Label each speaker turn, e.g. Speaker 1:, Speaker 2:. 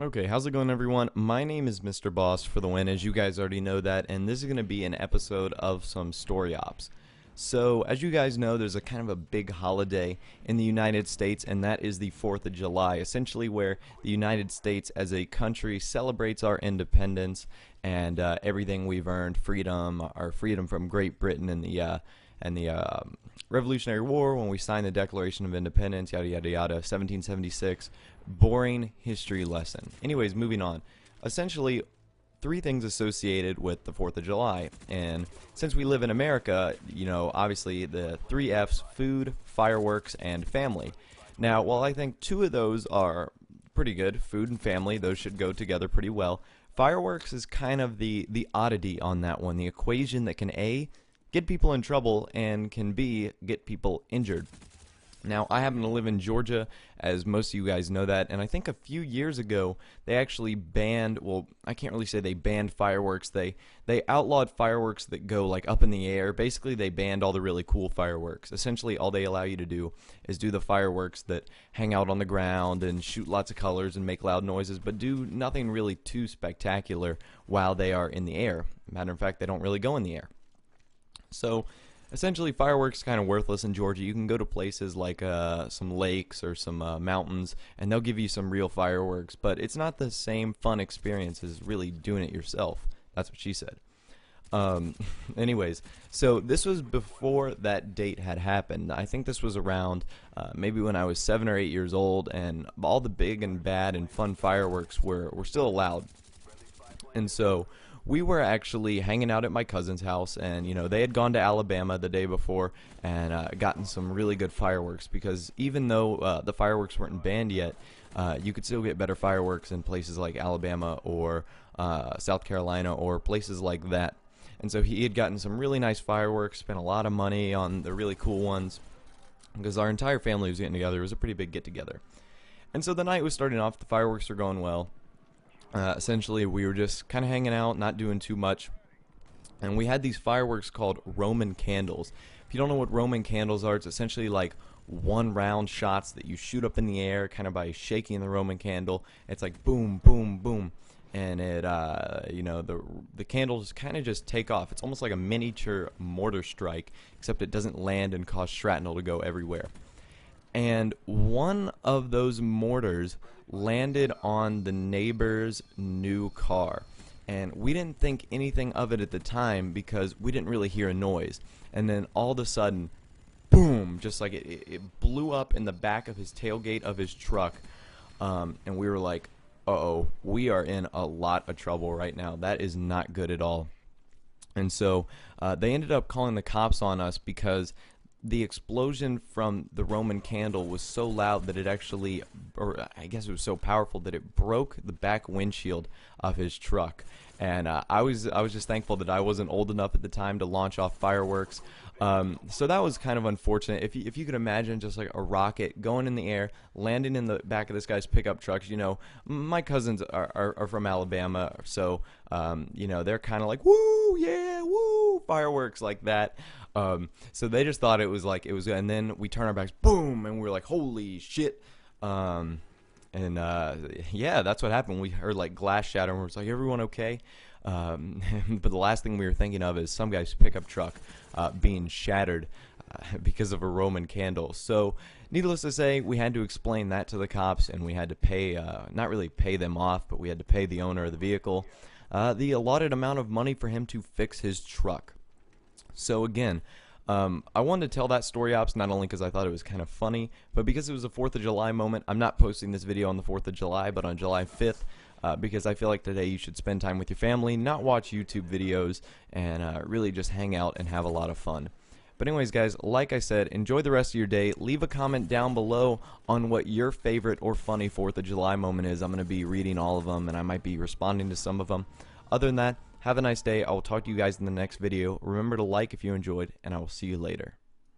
Speaker 1: Okay, how's it going, everyone? My name is Mr. Boss for the win, as you guys already know that, and this is going to be an episode of some story ops. So, as you guys know, there's a kind of a big holiday in the United States, and that is the 4th of July, essentially where the United States as a country celebrates our independence and everything we've earned, freedom, our freedom from Great Britain and the Revolutionary War, when we signed the Declaration of Independence, yada yada yada, 1776. Boring history lesson. Anyways, moving on. Essentially, three things associated with the 4th of July. And since we live in America, you know, obviously the three F's: food, fireworks, and family. Now, while I think two of those are pretty good, food and family, those should go together pretty well. Fireworks is kind of the oddity on that one, the equation that can A, get people in trouble, and can B, get people injured. Now, I happen to live in Georgia, as most of you guys know that, and I think a few years ago they actually banned, well, I can't really say they banned fireworks, they outlawed fireworks that go like up in the air. Basically, they banned all the really cool fireworks. Essentially, all they allow you to do is do the fireworks that hang out on the ground and shoot lots of colors and make loud noises, but do nothing really too spectacular while they are in the air. Matter of fact, they don't really go in the air. So, essentially, fireworks kind of worthless in Georgia. You can go to places like some lakes or some mountains, and they'll give you some real fireworks, but it's not the same fun experience as really doing it yourself. That's what she said. Anyways, so this was before that date had happened. I think this was around maybe when I was 7 or 8 years old, and all the big and bad and fun fireworks were still allowed. And so we were actually hanging out at my cousin's house, and you know, they had gone to Alabama the day before and gotten some really good fireworks, because even though the fireworks weren't banned yet, you could still get better fireworks in places like Alabama or South Carolina or places like that. And so he had gotten some really nice fireworks, spent a lot of money on the really cool ones, because our entire family was getting together. It was a pretty big get-together. And so the night was starting off, the fireworks were going well. Essentially, we were just kind of hanging out, not doing too much, and we had these fireworks called Roman candles. If you don't know what Roman candles are, it's essentially like one round shots that you shoot up in the air kind of by shaking the Roman candle. It's like boom, boom, boom, and it, you know, the candles kind of just take off. It's almost like a miniature mortar strike, except it doesn't land and cause shrapnel to go everywhere. And one of those mortars landed on the neighbor's new car. And we didn't think anything of it at the time because we didn't really hear a noise. And then all of a sudden, boom, just like it blew up in the back of his tailgate of his truck. And we were like, uh-oh, we are in a lot of trouble right now. That is not good at all. And so they ended up calling the cops on us because the explosion from the Roman candle was so loud that it actually, or I guess it was so powerful that it broke the back windshield of his truck. And I was just thankful that I wasn't old enough at the time to launch off fireworks. So that was kind of unfortunate. If you could imagine just like a rocket going in the air, landing in the back of this guy's pickup truck. You know, my cousins are from Alabama, so you know, they're kind of like, woo, yeah, woo, fireworks like that. So they just thought it was, and then we turn our backs, boom, and we were like, holy shit. Yeah, that's what happened. We heard like glass shatter, and we were like, everyone okay? But the last thing we were thinking of is some guy's pickup truck being shattered because of a Roman candle. So, needless to say, we had to explain that to the cops, and we had to pay, not really pay them off, but we had to pay the owner of the vehicle the allotted amount of money for him to fix his truck. So again, I wanted to tell that story ops not only because I thought it was kind of funny, but because it was a 4th of July moment. I'm not posting this video on the 4th of July, but on July 5th, because I feel like today you should spend time with your family, not watch YouTube videos, and really just hang out and have a lot of fun. But anyways, guys, like I said, enjoy the rest of your day. Leave a comment down below on what your favorite or funny 4th of July moment is. I'm going to be reading all of them, and I might be responding to some of them. Other than that, have a nice day. I will talk to you guys in the next video. Remember to like if you enjoyed, and I will see you later.